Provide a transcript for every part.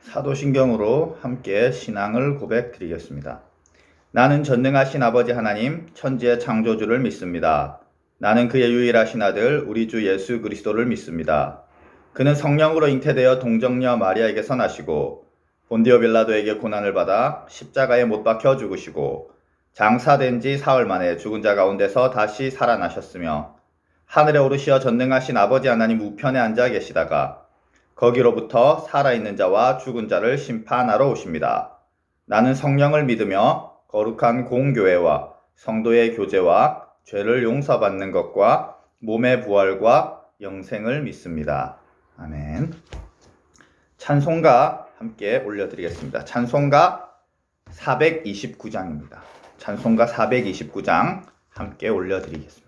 사도신경으로 함께 신앙을 고백드리겠습니다. 나는 전능하신 아버지 하나님, 천지의 창조주를 믿습니다. 나는 그의 유일하신 아들, 우리 주 예수 그리스도를 믿습니다. 그는 성령으로 잉태되어 동정녀 마리아에게서 나시고 본디오 빌라도에게 고난을 받아 십자가에 못 박혀 죽으시고 장사된 지 사흘 만에 죽은 자 가운데서 다시 살아나셨으며 하늘에 오르시어 전능하신 아버지 하나님 우편에 앉아 계시다가 거기로부터 살아있는 자와 죽은 자를 심판하러 오십니다. 나는 성령을 믿으며 거룩한 공교회와 성도의 교제와 죄를 용서받는 것과 몸의 부활과 영생을 믿습니다. 아멘. 찬송가 함께 올려드리겠습니다. 찬송가 429장입니다. 찬송가 429장 함께 올려드리겠습니다.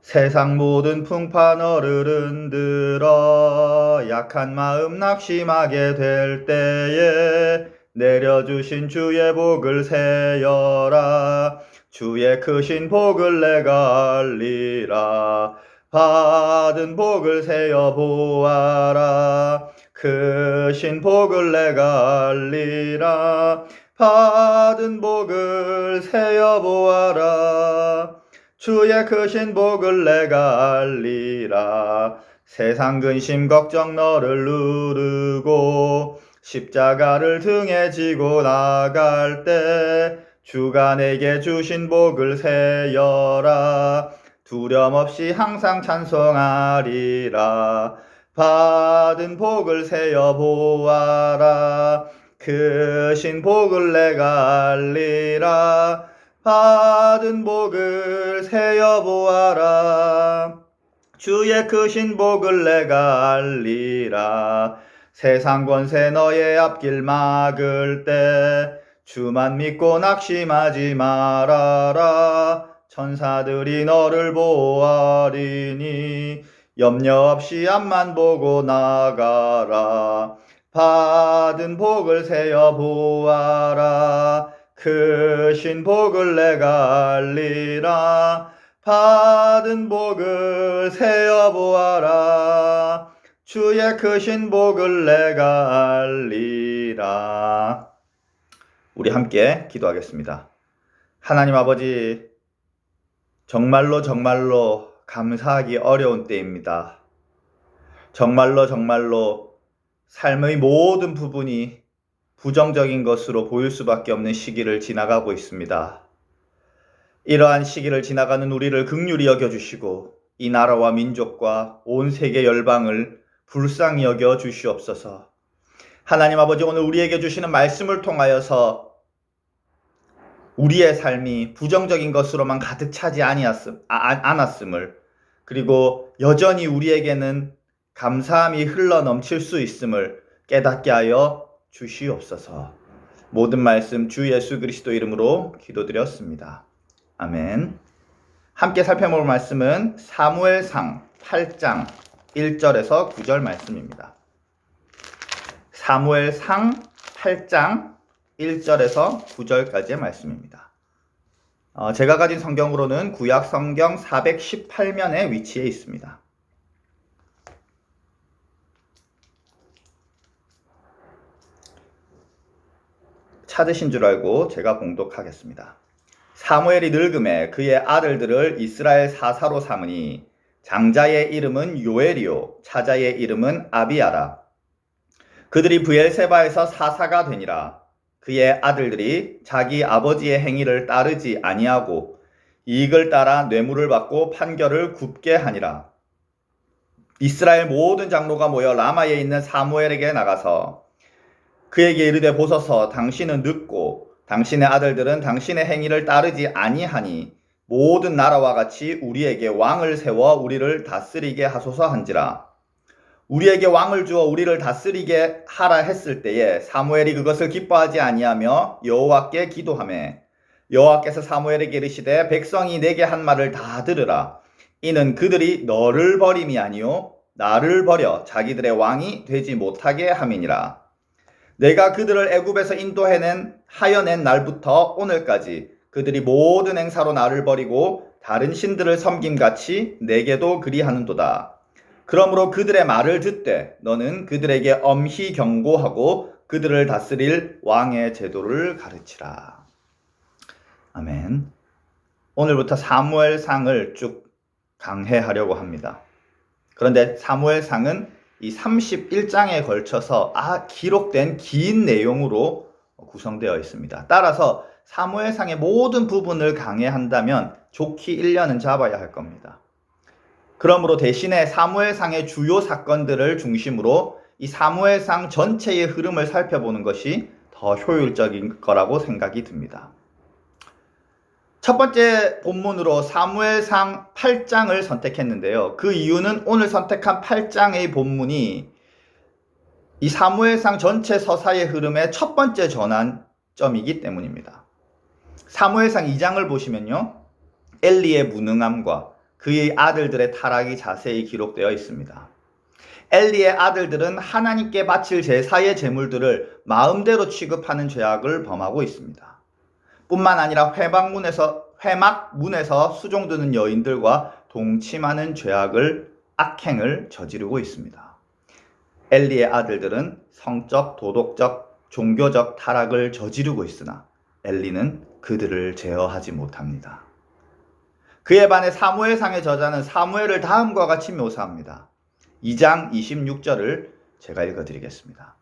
세상 모든 풍파 너를 흔들어 약한 마음 낙심하게 될 때에 내려주신 주의 복을 세어라. 주의 크신 복을 내가 알리라. 받은 복을 세어 보아라. 크신 복을 내가 알리라. 받은 복을 세어 보아라. 주의 크신 복을 내가 알리라. 세상 근심 걱정 너를 누르고 십자가를 등에 지고 나갈 때 주가 내게 주신 복을 세어라. 두려움 없이 항상 찬송하리라. 받은 복을 세어 보아라. 크신 복을 내가 알리라. 받은 복을 세어 보아라. 주의 크신 복을 내가 알리라. 세상 권세 너의 앞길 막을 때 주만 믿고 낙심하지 말아라. 천사들이 너를 보호하리니 염려 없이 앞만 보고 나가라. 받은 복을 세어 보아라. 크신 복을 내가 알리라. 받은 복을 세어 보아라. 주의 크신 복을 내가 알리라. 우리 함께 기도하겠습니다. 하나님 아버지, 정말로 감사하기 어려운 때입니다. 정말로 삶의 모든 부분이 부정적인 것으로 보일 수밖에 없는 시기를 지나가고 있습니다. 이러한 시기를 지나가는 우리를 긍휼히 여겨주시고 이 나라와 민족과 온 세계 열방을 불쌍히 여겨 주시옵소서. 하나님 아버지, 오늘 우리에게 주시는 말씀을 통하여서 우리의 삶이 부정적인 것으로만 가득 차지 않았음을, 그리고 여전히 우리에게는 감사함이 흘러 넘칠 수 있음을 깨닫게 하여 주시옵소서. 모든 말씀 주 예수 그리스도 이름으로 기도드렸습니다. 아멘. 함께 살펴볼 말씀은 사무엘상 8장 1절에서 9절 말씀입니다. 사무엘상 8장 1절에서 9절까지의 말씀입니다. 제가 가진 성경으로는 구약 성경 418면에 위치해 있습니다. 찾으신 줄 알고 제가 봉독하겠습니다. 사무엘이 늙음에 그의 아들들을 이스라엘 사사로 삼으니 장자의 이름은 요엘이요 차자의 이름은 아비야라. 그들이 브엘세바에서 사사가 되니라. 그의 아들들이 자기 아버지의 행위를 따르지 아니하고 이익을 따라 뇌물을 받고 판결을 굽게 하니라. 이스라엘 모든 장로가 모여 라마에 있는 사무엘에게 나가서 그에게 이르되 보소서, 당신은 늙고 당신의 아들들은 당신의 행위를 따르지 아니하니 모든 나라와 같이 우리에게 왕을 세워 우리를 다스리게 하소서 한지라. 우리에게 왕을 주어 우리를 다스리게 하라 했을 때에 사무엘이 그것을 기뻐하지 아니하며 여호와께 기도하매 여호와께서 사무엘에게 이르시되 백성이 내게 한 말을 다 들으라. 이는 그들이 너를 버림이 아니요 나를 버려 자기들의 왕이 되지 못하게 함이니라. 내가 그들을 애굽에서 하여낸 날부터 오늘까지 그들이 모든 행사로 나를 버리고 다른 신들을 섬김같이 내게도 그리하는도다. 그러므로 그들의 말을 듣되 너는 그들에게 엄히 경고하고 그들을 다스릴 왕의 제도를 가르치라. 아멘. 오늘부터 사무엘상을 쭉 강해하려고 합니다. 그런데 사무엘상은 이 31장에 걸쳐서 기록된 긴 내용으로 구성되어 있습니다. 따라서 사무엘상의 모든 부분을 강해한다면 좋게 1년은 잡아야 할 겁니다. 그러므로 대신에 사무엘상의 주요 사건들을 중심으로 이 사무엘상 전체의 흐름을 살펴보는 것이 더 효율적인 거라고 생각이 듭니다. 첫 번째 본문으로 사무엘상 8장을 선택했는데요. 그 이유는 오늘 선택한 8장의 본문이 이 사무엘상 전체 서사의 흐름의 첫 번째 전환점이기 때문입니다. 사무엘상 2장을 보시면요. 엘리의 무능함과 그의 아들들의 타락이 자세히 기록되어 있습니다. 엘리의 아들들은 하나님께 바칠 제사의 제물들을 마음대로 취급하는 죄악을 범하고 있습니다. 뿐만 아니라 회막문에서 수종드는 여인들과 동침하는 악행을 저지르고 있습니다. 엘리의 아들들은 성적, 도덕적, 종교적 타락을 저지르고 있으나 엘리는 그들을 제어하지 못합니다. 그에 반해 사무엘상의 저자는 사무엘을 다음과 같이 묘사합니다. 2장 26절을 제가 읽어드리겠습니다.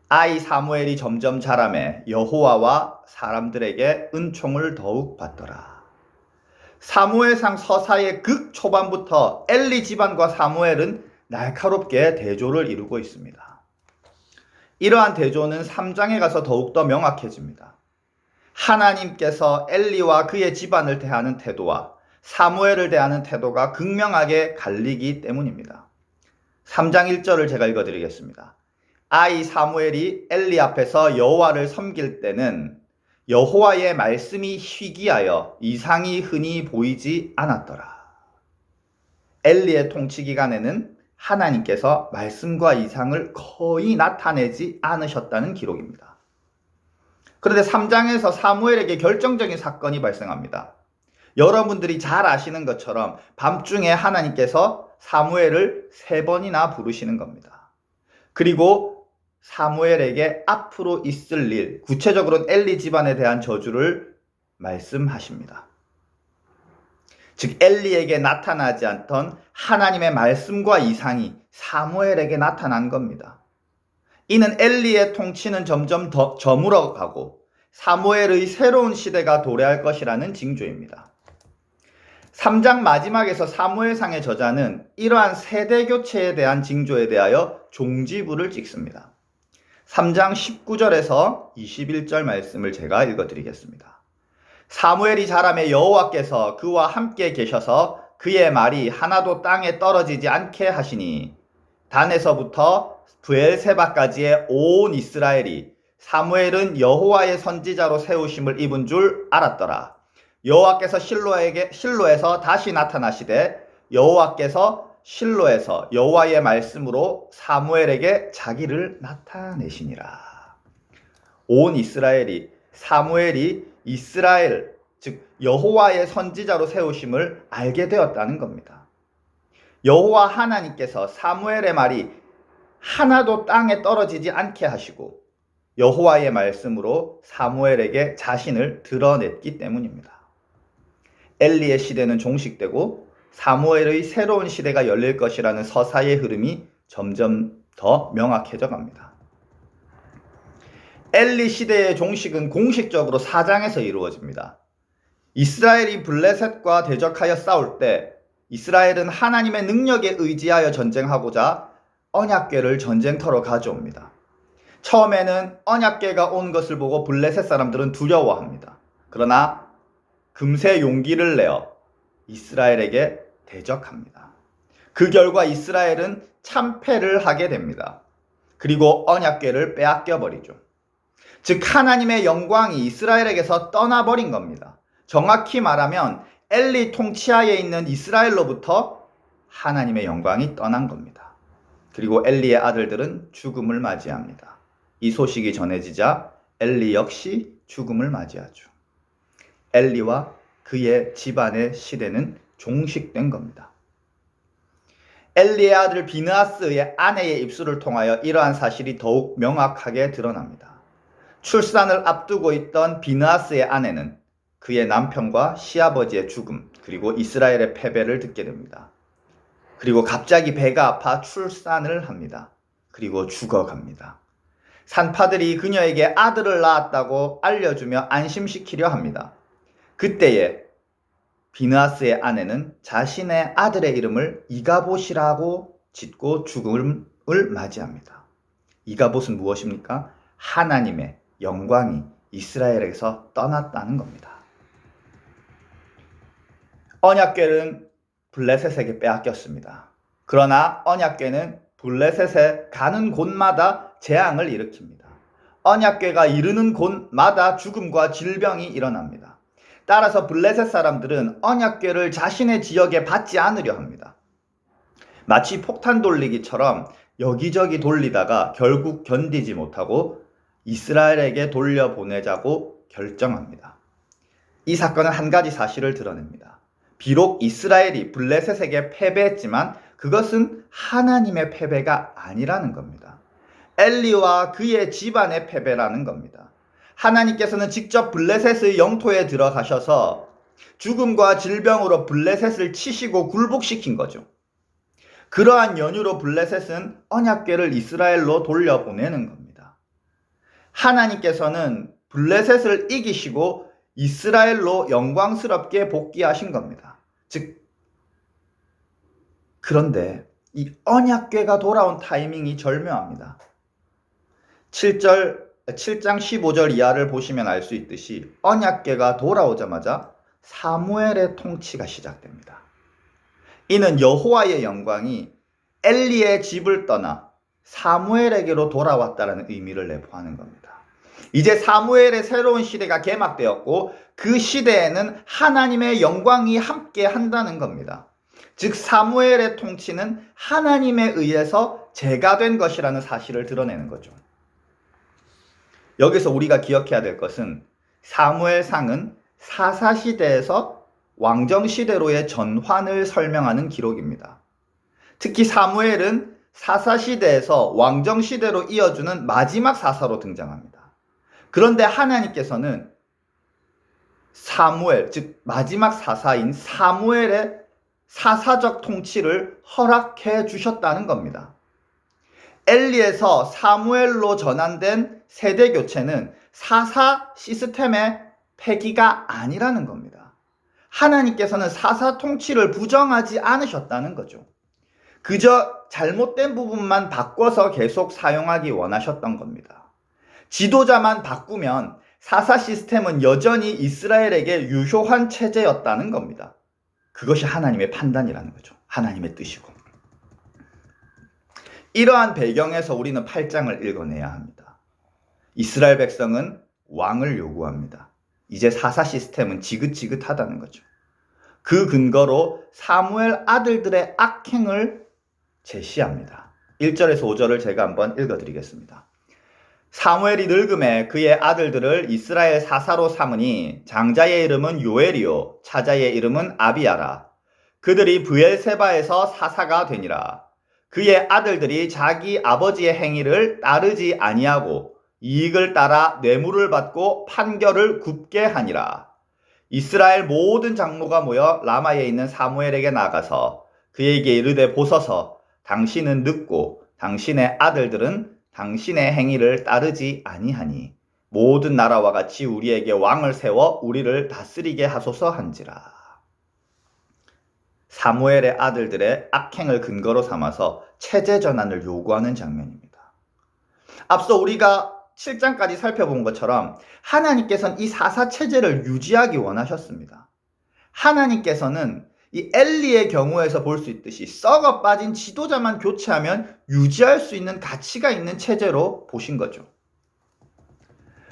아이 사무엘이 점점 자라매 여호와와 사람들에게 은총을 더욱 받더라. 사무엘상 서사의 극 초반부터 엘리 집안과 사무엘은 날카롭게 대조를 이루고 있습니다. 이러한 대조는 3장에 가서 더욱더 명확해집니다. 하나님께서 엘리와 그의 집안을 대하는 태도와 사무엘을 대하는 태도가 극명하게 갈리기 때문입니다. 3장 1절을 제가 읽어드리겠습니다. 아이 사무엘이 엘리 앞에서 여호와를 섬길 때는 여호와의 말씀이 희귀하여 이상이 흔히 보이지 않았더라. 엘리의 통치 기간에는 하나님께서 말씀과 이상을 거의 나타내지 않으셨다는 기록입니다. 그런데 3장에서 사무엘에게 결정적인 사건이 발생합니다. 여러분들이 잘 아시는 것처럼 밤중에 하나님께서 사무엘을 3번이나 부르시는 겁니다. 그리고 사무엘에게 앞으로 있을 일, 구체적으로는 엘리 집안에 대한 저주를 말씀하십니다. 즉 엘리에게 나타나지 않던 하나님의 말씀과 이상이 사무엘에게 나타난 겁니다. 이는 엘리의 통치는 점점 더 저물어가고 사무엘의 새로운 시대가 도래할 것이라는 징조입니다. 3장 마지막에서 사무엘상의 저자는 이러한 세대 교체에 대한 징조에 대하여 종지부를 찍습니다. 3장 19절에서 21절 말씀을 제가 읽어드리겠습니다. 사무엘이 자라매 여호와께서 그와 함께 계셔서 그의 말이 하나도 땅에 떨어지지 않게 하시니 단에서부터 브엘세바까지의 온 이스라엘이 사무엘은 여호와의 선지자로 세우심을 입은 줄 알았더라. 여호와께서 실로에서 다시 나타나시되 여호와께서 실로에서 여호와의 말씀으로 사무엘에게 자기를 나타내시니라. 온 이스라엘이 사무엘이 이스라엘 즉 여호와의 선지자로 세우심을 알게 되었다는 겁니다. 여호와 하나님께서 사무엘의 말이 하나도 땅에 떨어지지 않게 하시고 여호와의 말씀으로 사무엘에게 자신을 드러냈기 때문입니다. 엘리의 시대는 종식되고 사무엘의 새로운 시대가 열릴 것이라는 서사의 흐름이 점점 더 명확해져 갑니다. 엘리 시대의 종식은 공식적으로 4장에서 이루어집니다. 이스라엘이 블레셋과 대적하여 싸울 때 이스라엘은 하나님의 능력에 의지하여 전쟁하고자 언약궤를 전쟁터로 가져옵니다. 처음에는 언약궤가 온 것을 보고 블레셋 사람들은 두려워합니다. 그러나 금세 용기를 내어 이스라엘에게 대적합니다. 그 결과 이스라엘은 참패를 하게 됩니다. 그리고 언약궤를 빼앗겨 버리죠. 즉 하나님의 영광이 이스라엘에게서 떠나버린 겁니다. 정확히 말하면 엘리 통치하에 있는 이스라엘로부터 하나님의 영광이 떠난 겁니다. 그리고 엘리의 아들들은 죽음을 맞이합니다. 이 소식이 전해지자 엘리 역시 죽음을 맞이하죠. 엘리와 그의 집안의 시대는 종식된 겁니다. 엘리의 아들 비느하스의 아내의 입술을 통하여 이러한 사실이 더욱 명확하게 드러납니다. 출산을 앞두고 있던 비느하스의 아내는 그의 남편과 시아버지의 죽음, 그리고 이스라엘의 패배를 듣게 됩니다. 그리고 갑자기 배가 아파 출산을 합니다. 그리고 죽어갑니다. 산파들이 그녀에게 아들을 낳았다고 알려주며 안심시키려 합니다. 그때에 비느하스의 아내는 자신의 아들의 이름을 이가봇이라고 짓고 죽음을 맞이합니다. 이가봇은 무엇입니까? 하나님의 영광이 이스라엘에게서 떠났다는 겁니다. 언약궤는 블레셋에게 빼앗겼습니다. 그러나 언약궤는 블레셋에 가는 곳마다 재앙을 일으킵니다. 언약궤가 이르는 곳마다 죽음과 질병이 일어납니다. 따라서 블레셋 사람들은 언약궤를 자신의 지역에 받지 않으려 합니다. 마치 폭탄 돌리기처럼 여기저기 돌리다가 결국 견디지 못하고 이스라엘에게 돌려보내자고 결정합니다. 이 사건은 한 가지 사실을 드러냅니다. 비록 이스라엘이 블레셋에게 패배했지만 그것은 하나님의 패배가 아니라는 겁니다. 엘리와 그의 집안의 패배라는 겁니다. 하나님께서는 직접 블레셋의 영토에 들어가셔서 죽음과 질병으로 블레셋을 치시고 굴복시킨 거죠. 그러한 연유로 블레셋은 언약궤를 이스라엘로 돌려보내는 겁니다. 하나님께서는 블레셋을 이기시고 이스라엘로 영광스럽게 복귀하신 겁니다. 그런데 이 언약궤가 돌아온 타이밍이 절묘합니다. 7장 15절 이하를 보시면 알 수 있듯이 언약궤가 돌아오자마자 사무엘의 통치가 시작됩니다. 이는 여호와의 영광이 엘리의 집을 떠나 사무엘에게로 돌아왔다는 의미를 내포하는 겁니다. 이제 사무엘의 새로운 시대가 개막되었고 그 시대에는 하나님의 영광이 함께 한다는 겁니다. 즉 사무엘의 통치는 하나님에 의해서 제가된 것이라는 사실을 드러내는 거죠. 여기서 우리가 기억해야 될 것은 사무엘상은 사사시대에서 왕정시대로의 전환을 설명하는 기록입니다. 특히 사무엘은 사사시대에서 왕정시대로 이어주는 마지막 사사로 등장합니다. 그런데 하나님께서는 사무엘, 즉 마지막 사사인 사무엘의 사사적 통치를 허락해 주셨다는 겁니다. 엘리에서 사무엘로 전환된 세대 교체는 사사 시스템의 폐기가 아니라는 겁니다. 하나님께서는 사사 통치를 부정하지 않으셨다는 거죠. 그저 잘못된 부분만 바꿔서 계속 사용하기 원하셨던 겁니다. 지도자만 바꾸면 사사 시스템은 여전히 이스라엘에게 유효한 체제였다는 겁니다. 그것이 하나님의 판단이라는 거죠. 하나님의 뜻이고. 이러한 배경에서 우리는 8장을 읽어내야 합니다. 이스라엘 백성은 왕을 요구합니다. 이제 사사 시스템은 지긋지긋하다는 거죠. 그 근거로 사무엘 아들들의 악행을 제시합니다. 1절에서 5절을 제가 한번 읽어드리겠습니다. 사무엘이 늙음에 그의 아들들을 이스라엘 사사로 삼으니 장자의 이름은 요엘이요 차자의 이름은 아비야라. 그들이 브엘세바에서 사사가 되니라. 그의 아들들이 자기 아버지의 행위를 따르지 아니하고 이익을 따라 뇌물을 받고 판결을 굽게 하니라. 이스라엘 모든 장로가 모여 라마에 있는 사무엘에게 나가서 그에게 이르되 보소서 당신은 늙고 당신의 아들들은 당신의 행위를 따르지 아니하니 모든 나라와 같이 우리에게 왕을 세워 우리를 다스리게 하소서 한지라. 사무엘의 아들들의 악행을 근거로 삼아서 체제 전환을 요구하는 장면입니다. 앞서 우리가 7장까지 살펴본 것처럼 하나님께서는 이 사사 체제를 유지하기 원하셨습니다. 하나님께서는 이 엘리의 경우에서 볼 수 있듯이 썩어 빠진 지도자만 교체하면 유지할 수 있는 가치가 있는 체제로 보신 거죠.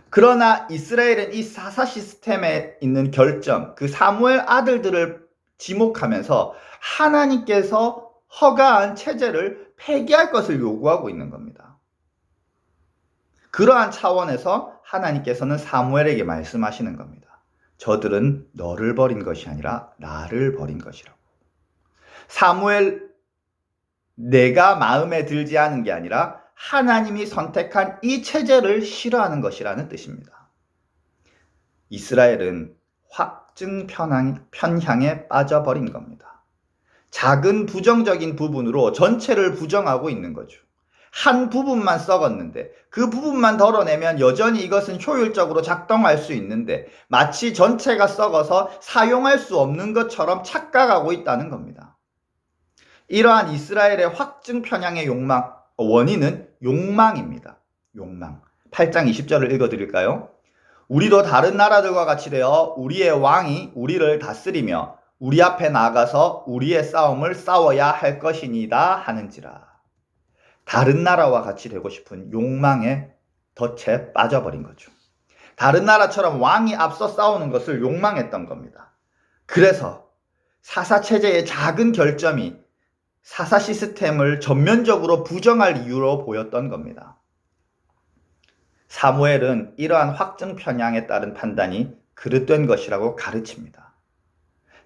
그러나 이스라엘은 이 사사 시스템에 있는 결정, 그 사무엘 아들들을 지목하면서 하나님께서 허가한 체제를 폐기할 것을 요구하고 있는 겁니다. 그러한 차원에서 하나님께서는 사무엘에게 말씀하시는 겁니다. 저들은 너를 버린 것이 아니라 나를 버린 것이라고. 사무엘 내가 마음에 들지 않은 게 아니라 하나님이 선택한 이 체제를 싫어하는 것이라는 뜻입니다. 이스라엘은 확증 편향에 빠져버린 겁니다. 작은 부정적인 부분으로 전체를 부정하고 있는 거죠. 한 부분만 썩었는데 그 부분만 덜어내면 여전히 이것은 효율적으로 작동할 수 있는데 마치 전체가 썩어서 사용할 수 없는 것처럼 착각하고 있다는 겁니다. 이러한 이스라엘의 확증 편향의 원인은 욕망입니다. 욕망. 8장 20절을 읽어드릴까요? 우리도 다른 나라들과 같이 되어 우리의 왕이 우리를 다스리며 우리 앞에 나가서 우리의 싸움을 싸워야 할 것이니다 하는지라. 다른 나라와 같이 되고 싶은 욕망에 덫에 빠져버린 거죠. 다른 나라처럼 왕이 앞서 싸우는 것을 욕망했던 겁니다. 그래서 사사체제의 작은 결점이 사사 시스템을 전면적으로 부정할 이유로 보였던 겁니다. 사무엘은 이러한 확증 편향에 따른 판단이 그릇된 것이라고 가르칩니다.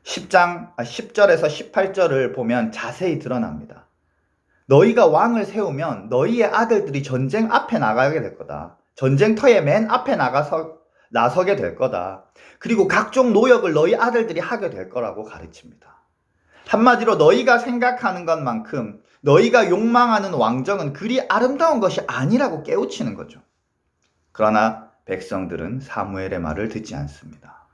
10절에서 18절을 보면 자세히 드러납니다. 너희가 왕을 세우면 너희의 아들들이 전쟁 앞에 나가게 될 거다. 전쟁터에 맨 앞에 나서게 될 거다. 그리고 각종 노역을 너희 아들들이 하게 될 거라고 가르칩니다. 한마디로 너희가 생각하는 것만큼 너희가 욕망하는 왕정은 그리 아름다운 것이 아니라고 깨우치는 거죠. 그러나 백성들은 사무엘의 말을 듣지 않습니다.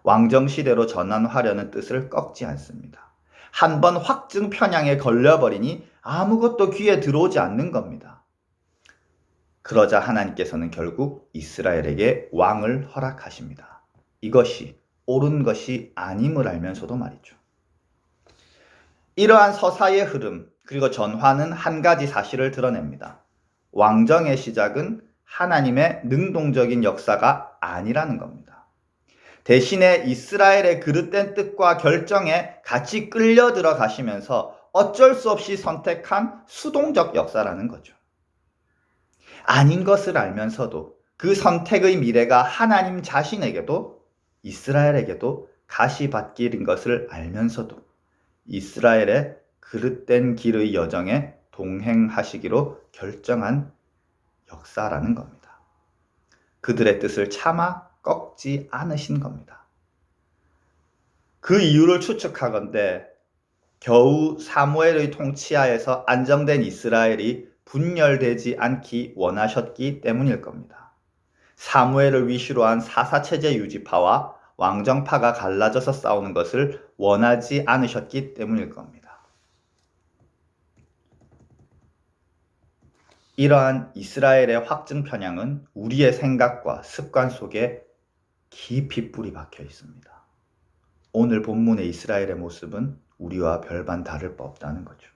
왕정 시대로 전환하려는 뜻을 꺾지 않습니다. 한번 확증 편향에 걸려버리니 아무것도 귀에 들어오지 않는 겁니다. 그러자 하나님께서는 결국 이스라엘에게 왕을 허락하십니다. 이것이 옳은 것이 아님을 알면서도 말이죠. 이러한 서사의 흐름 그리고 전환은 한 가지 사실을 드러냅니다. 왕정의 시작은 하나님의 능동적인 역사가 아니라는 겁니다. 대신에 이스라엘의 그릇된 뜻과 결정에 같이 끌려 들어가시면서 어쩔 수 없이 선택한 수동적 역사라는 거죠. 아닌 것을 알면서도 그 선택의 미래가 하나님 자신에게도 이스라엘에게도 가시밭길인 것을 알면서도 이스라엘의 그릇된 길의 여정에 동행하시기로 결정한 역사라는 겁니다. 그들의 뜻을 차마 꺾지 않으신 겁니다. 그 이유를 추측하건대 겨우 사무엘의 통치하에서 안정된 이스라엘이 분열되지 않기 원하셨기 때문일 겁니다. 사무엘을 위시로 한 사사체제 유지파와 왕정파가 갈라져서 싸우는 것을 원하지 않으셨기 때문일 겁니다. 이러한 이스라엘의 확증 편향은 우리의 생각과 습관 속에 깊이 뿌리 박혀 있습니다. 오늘 본문의 이스라엘의 모습은 우리와 별반 다를 바 없다는 거죠.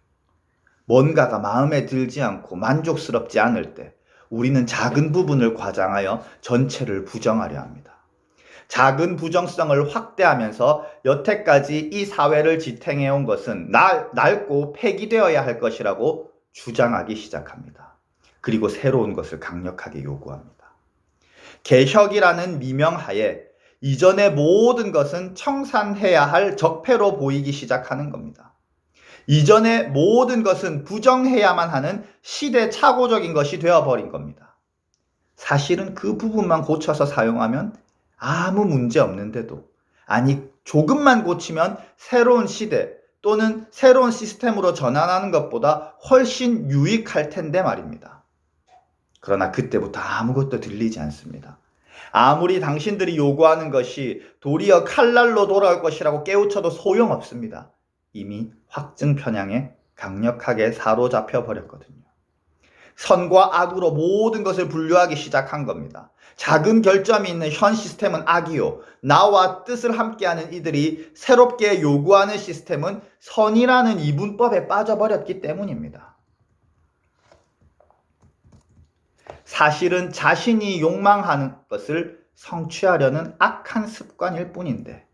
뭔가가 마음에 들지 않고 만족스럽지 않을 때 우리는 작은 부분을 과장하여 전체를 부정하려 합니다. 작은 부정성을 확대하면서 여태까지 이 사회를 지탱해온 것은 낡고 폐기되어야 할 것이라고 주장하기 시작합니다. 그리고 새로운 것을 강력하게 요구합니다. 개혁이라는 미명하에 이전의 모든 것은 청산해야 할 적폐로 보이기 시작하는 겁니다. 이전의 모든 것은 부정해야만 하는 시대착오적인 것이 되어버린 겁니다. 사실은 그 부분만 고쳐서 사용하면 아무 문제 없는데도, 아니 조금만 고치면 새로운 시대 또는 새로운 시스템으로 전환하는 것보다 훨씬 유익할 텐데 말입니다. 그러나 그때부터 아무것도 들리지 않습니다. 아무리 당신들이 요구하는 것이 도리어 칼날로 돌아올 것이라고 깨우쳐도 소용없습니다. 이미 확증 편향에 강력하게 사로잡혀 버렸거든요. 선과 악으로 모든 것을 분류하기 시작한 겁니다. 작은 결점이 있는 현 시스템은 악이요, 나와 뜻을 함께하는 이들이 새롭게 요구하는 시스템은 선이라는 이분법에 빠져버렸기 때문입니다. 사실은 자신이 욕망하는 것을 성취하려는 악한 습관일 뿐인데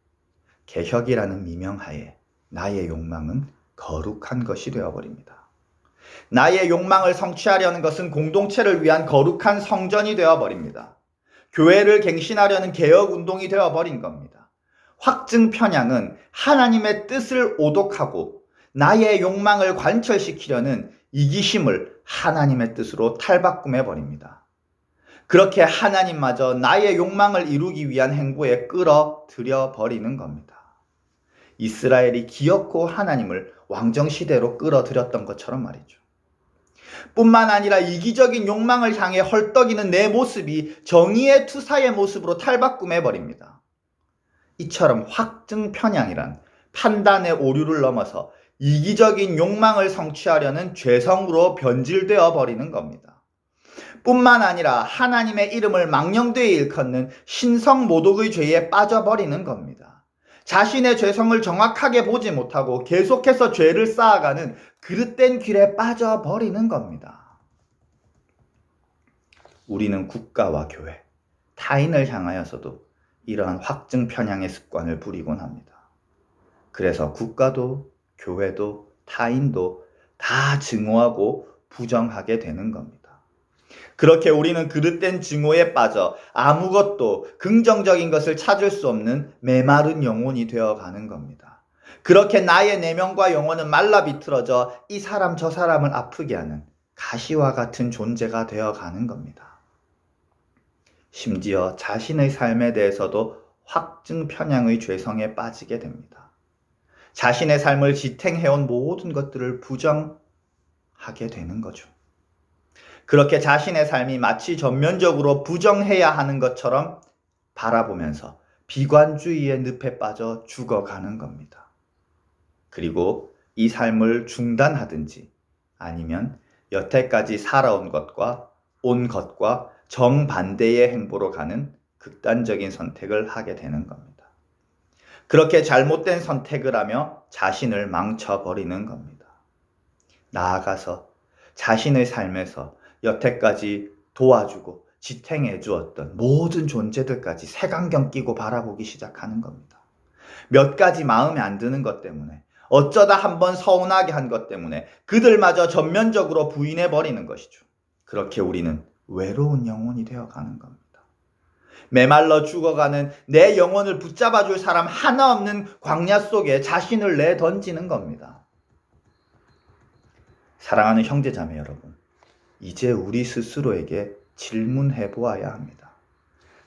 개혁이라는 미명하에 나의 욕망은 거룩한 것이 되어버립니다. 나의 욕망을 성취하려는 것은 공동체를 위한 거룩한 성전이 되어버립니다. 교회를 갱신하려는 개혁운동이 되어버린 겁니다. 확증 편향은 하나님의 뜻을 오독하고 나의 욕망을 관철시키려는 이기심을 하나님의 뜻으로 탈바꿈해 버립니다. 그렇게 하나님마저 나의 욕망을 이루기 위한 행보에 끌어들여 버리는 겁니다. 이스라엘이 기어코 하나님을 왕정시대로 끌어들였던 것처럼 말이죠. 뿐만 아니라 이기적인 욕망을 향해 헐떡이는 내 모습이 정의의 투사의 모습으로 탈바꿈해 버립니다. 이처럼 확증 편향이란 판단의 오류를 넘어서 이기적인 욕망을 성취하려는 죄성으로 변질되어 버리는 겁니다. 뿐만 아니라 하나님의 이름을 망령되이 일컫는 신성모독의 죄에 빠져버리는 겁니다. 자신의 죄성을 정확하게 보지 못하고 계속해서 죄를 쌓아가는 그릇된 길에 빠져버리는 겁니다. 우리는 국가와 교회, 타인을 향하여서도 이러한 확증 편향의 습관을 부리곤 합니다. 그래서 국가도 교회도 타인도 다 증오하고 부정하게 되는 겁니다. 그렇게 우리는 그릇된 증오에 빠져 아무것도 긍정적인 것을 찾을 수 없는 메마른 영혼이 되어가는 겁니다. 그렇게 나의 내면과 영혼은 말라 비틀어져 이 사람 저 사람을 아프게 하는 가시와 같은 존재가 되어가는 겁니다. 심지어 자신의 삶에 대해서도 확증 편향의 죄성에 빠지게 됩니다. 자신의 삶을 지탱해온 모든 것들을 부정하게 되는 거죠. 그렇게 자신의 삶이 마치 전면적으로 부정해야 하는 것처럼 바라보면서 비관주의의 늪에 빠져 죽어가는 겁니다. 그리고 이 삶을 중단하든지 아니면 여태까지 살아온 것과 온 것과 정반대의 행보로 가는 극단적인 선택을 하게 되는 겁니다. 그렇게 잘못된 선택을 하며 자신을 망쳐버리는 겁니다. 나아가서 자신의 삶에서 여태까지 도와주고 지탱해 주었던 모든 존재들까지 색안경 끼고 바라보기 시작하는 겁니다. 몇 가지 마음에 안 드는 것 때문에 어쩌다 한번 서운하게 한 것 때문에 그들마저 전면적으로 부인해 버리는 것이죠. 그렇게 우리는 외로운 영혼이 되어가는 겁니다. 메말라 죽어가는 내 영혼을 붙잡아 줄 사람 하나 없는 광야 속에 자신을 내던지는 겁니다. 사랑하는 형제자매 여러분, 이제 우리 스스로에게 질문해 보아야 합니다.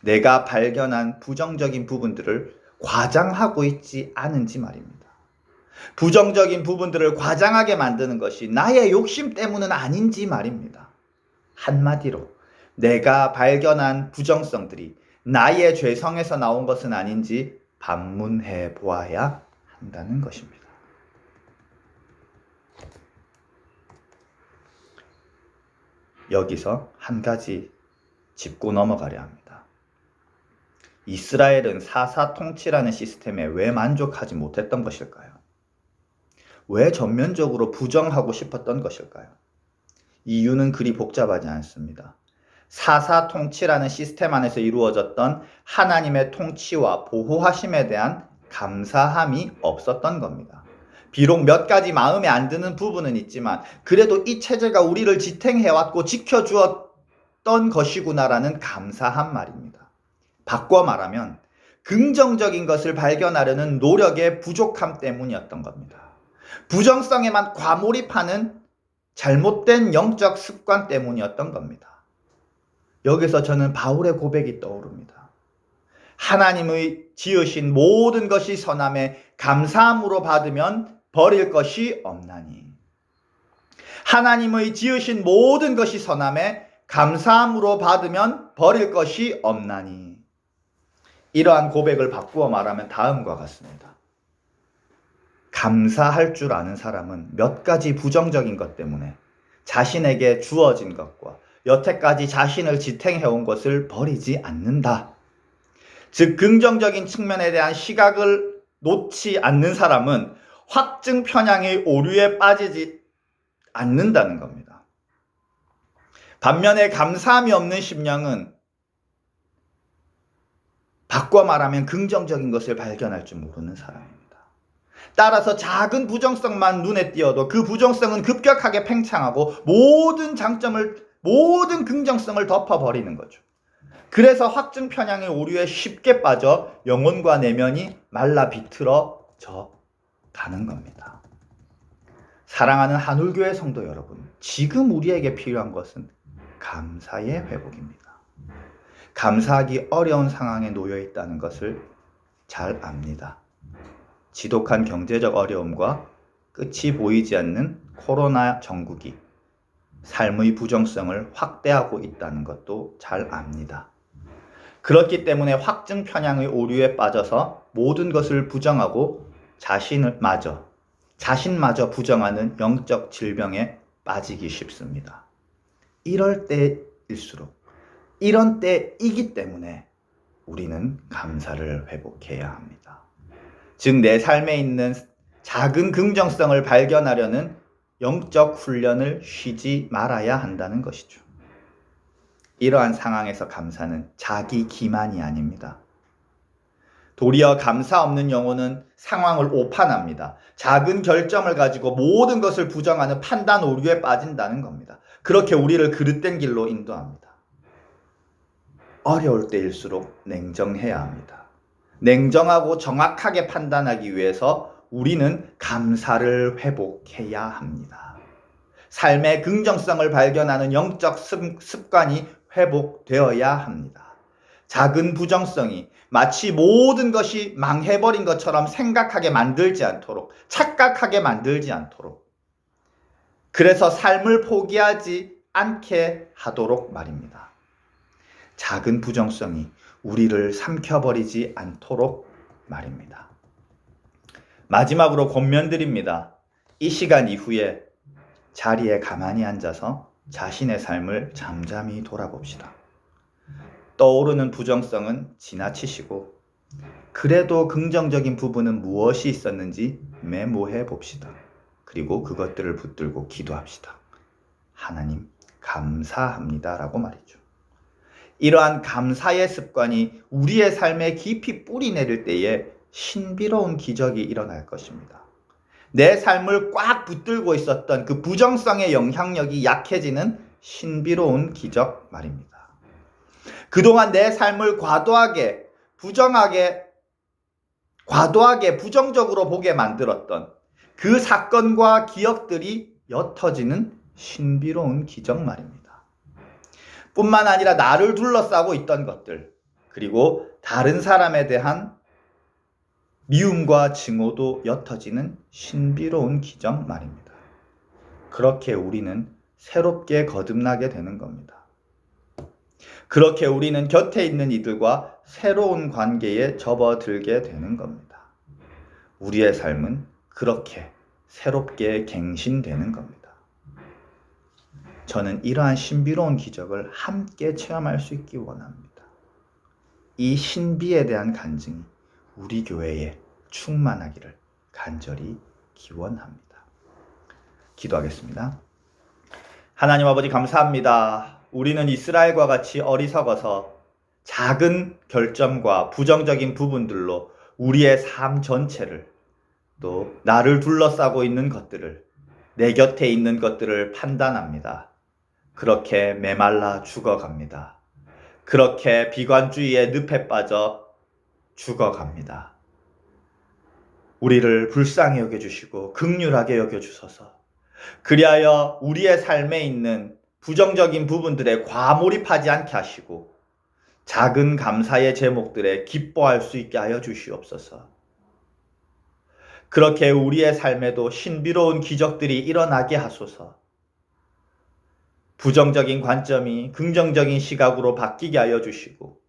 내가 발견한 부정적인 부분들을 과장하고 있지 않은지 말입니다. 부정적인 부분들을 과장하게 만드는 것이 나의 욕심 때문은 아닌지 말입니다. 한마디로 내가 발견한 부정성들이 나의 죄성에서 나온 것은 아닌지 반문해 보아야 한다는 것입니다. 여기서 한 가지 짚고 넘어가려 합니다. 이스라엘은 사사 통치라는 시스템에 왜 만족하지 못했던 것일까요? 왜 전면적으로 부정하고 싶었던 것일까요? 이유는 그리 복잡하지 않습니다. 사사 통치라는 시스템 안에서 이루어졌던 하나님의 통치와 보호하심에 대한 감사함이 없었던 겁니다. 비록 몇 가지 마음에 안 드는 부분은 있지만 그래도 이 체제가 우리를 지탱해왔고 지켜주었던 것이구나라는 감사한 말입니다. 바꿔 말하면 긍정적인 것을 발견하려는 노력의 부족함 때문이었던 겁니다. 부정성에만 과몰입하는 잘못된 영적 습관 때문이었던 겁니다. 여기서 저는 바울의 고백이 떠오릅니다. 하나님의 지으신 모든 것이 선함에 감사함으로 받으면 버릴 것이 없나니. 하나님의 지으신 모든 것이 선함에 감사함으로 받으면 버릴 것이 없나니. 이러한 고백을 바꾸어 말하면 다음과 같습니다. 감사할 줄 아는 사람은 몇 가지 부정적인 것 때문에 자신에게 주어진 것과 여태까지 자신을 지탱해온 것을 버리지 않는다. 즉 긍정적인 측면에 대한 시각을 놓지 않는 사람은 확증 편향의 오류에 빠지지 않는다는 겁니다. 반면에 감사함이 없는 심령은 바꿔 말하면 긍정적인 것을 발견할 줄 모르는 사람입니다. 따라서 작은 부정성만 눈에 띄어도 그 부정성은 급격하게 팽창하고 모든 긍정성을 덮어버리는 거죠. 그래서 확증 편향의 오류에 쉽게 빠져 영혼과 내면이 말라 비틀어져 가는 겁니다. 사랑하는 한울교회 성도 여러분, 지금 우리에게 필요한 것은 감사의 회복입니다. 감사하기 어려운 상황에 놓여 있다는 것을 잘 압니다. 지독한 경제적 어려움과 끝이 보이지 않는 코로나 전국이 삶의 부정성을 확대하고 있다는 것도 잘 압니다. 그렇기 때문에 확증 편향의 오류에 빠져서 모든 것을 부정하고 자신마저 부정하는 영적 질병에 빠지기 쉽습니다. 이런 때이기 때문에 우리는 감사를 회복해야 합니다. 즉, 내 삶에 있는 작은 긍정성을 발견하려는 영적 훈련을 쉬지 말아야 한다는 것이죠. 이러한 상황에서 감사는 자기 기만이 아닙니다. 도리어 감사 없는 영혼은 상황을 오판합니다. 작은 결점을 가지고 모든 것을 부정하는 판단 오류에 빠진다는 겁니다. 그렇게 우리를 그릇된 길로 인도합니다. 어려울 때일수록 냉정해야 합니다. 냉정하고 정확하게 판단하기 위해서 우리는 감사를 회복해야 합니다. 삶의 긍정성을 발견하는 영적 습관이 회복되어야 합니다. 작은 부정성이 마치 모든 것이 망해버린 것처럼 생각하게 만들지 않도록, 착각하게 만들지 않도록, 그래서 삶을 포기하지 않게 하도록 말입니다. 작은 부정성이 우리를 삼켜버리지 않도록 말입니다. 마지막으로 권면드립니다. 이 시간 이후에 자리에 가만히 앉아서 자신의 삶을 잠잠히 돌아봅시다. 떠오르는 부정성은 지나치시고 그래도 긍정적인 부분은 무엇이 있었는지 메모해 봅시다. 그리고 그것들을 붙들고 기도합시다. 하나님 감사합니다 라고 말이죠. 이러한 감사의 습관이 우리의 삶에 깊이 뿌리 내릴 때에 신비로운 기적이 일어날 것입니다. 내 삶을 꽉 붙들고 있었던 그 부정성의 영향력이 약해지는 신비로운 기적 말입니다. 그동안 내 삶을 과도하게 부정적으로 보게 만들었던 그 사건과 기억들이 옅어지는 신비로운 기적 말입니다. 뿐만 아니라 나를 둘러싸고 있던 것들, 그리고 다른 사람에 대한 미움과 증오도 옅어지는 신비로운 기적 말입니다. 그렇게 우리는 새롭게 거듭나게 되는 겁니다. 그렇게 우리는 곁에 있는 이들과 새로운 관계에 접어들게 되는 겁니다. 우리의 삶은 그렇게 새롭게 갱신되는 겁니다. 저는 이러한 신비로운 기적을 함께 체험할 수 있기 원합니다. 이 신비에 대한 간증이 우리 교회에 충만하기를 간절히 기원합니다. 기도하겠습니다. 하나님 아버지 감사합니다. 우리는 이스라엘과 같이 어리석어서 작은 결점과 부정적인 부분들로 우리의 삶 전체를, 또 나를 둘러싸고 있는 것들을, 내 곁에 있는 것들을 판단합니다. 그렇게 메말라 죽어갑니다. 그렇게 비관주의의 늪에 빠져 죽어갑니다. 우리를 불쌍히 여겨주시고 긍휼하게 여겨주소서. 그리하여 우리의 삶에 있는 부정적인 부분들에 과몰입하지 않게 하시고 작은 감사의 제목들에 기뻐할 수 있게 하여 주시옵소서. 그렇게 우리의 삶에도 신비로운 기적들이 일어나게 하소서. 부정적인 관점이 긍정적인 시각으로 바뀌게 하여 주시고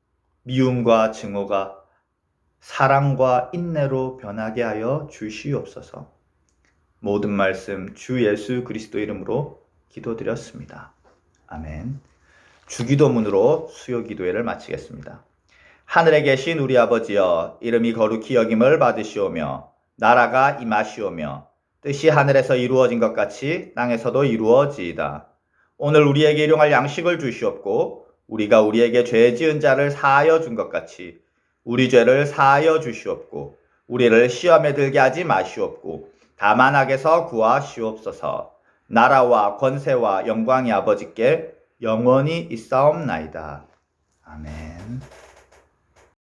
미움과 증오가 사랑과 인내로 변하게 하여 주시옵소서. 모든 말씀 주 예수 그리스도 이름으로 기도드렸습니다. 아멘. 주기도문으로 수요기도회를 마치겠습니다. 하늘에 계신 우리 아버지여, 이름이 거룩히 여김을 받으시오며 나라가 임하시오며 뜻이 하늘에서 이루어진 것 같이 땅에서도 이루어지이다. 오늘 우리에게 일용할 양식을 주시옵고 우리가 우리에게 죄 지은 자를 사하여 준 것 같이 우리 죄를 사하여 주시옵고 우리를 시험에 들게 하지 마시옵고 다만 악에서 구하시옵소서. 나라와 권세와 영광이 아버지께 영원히 있사옵나이다. 아멘.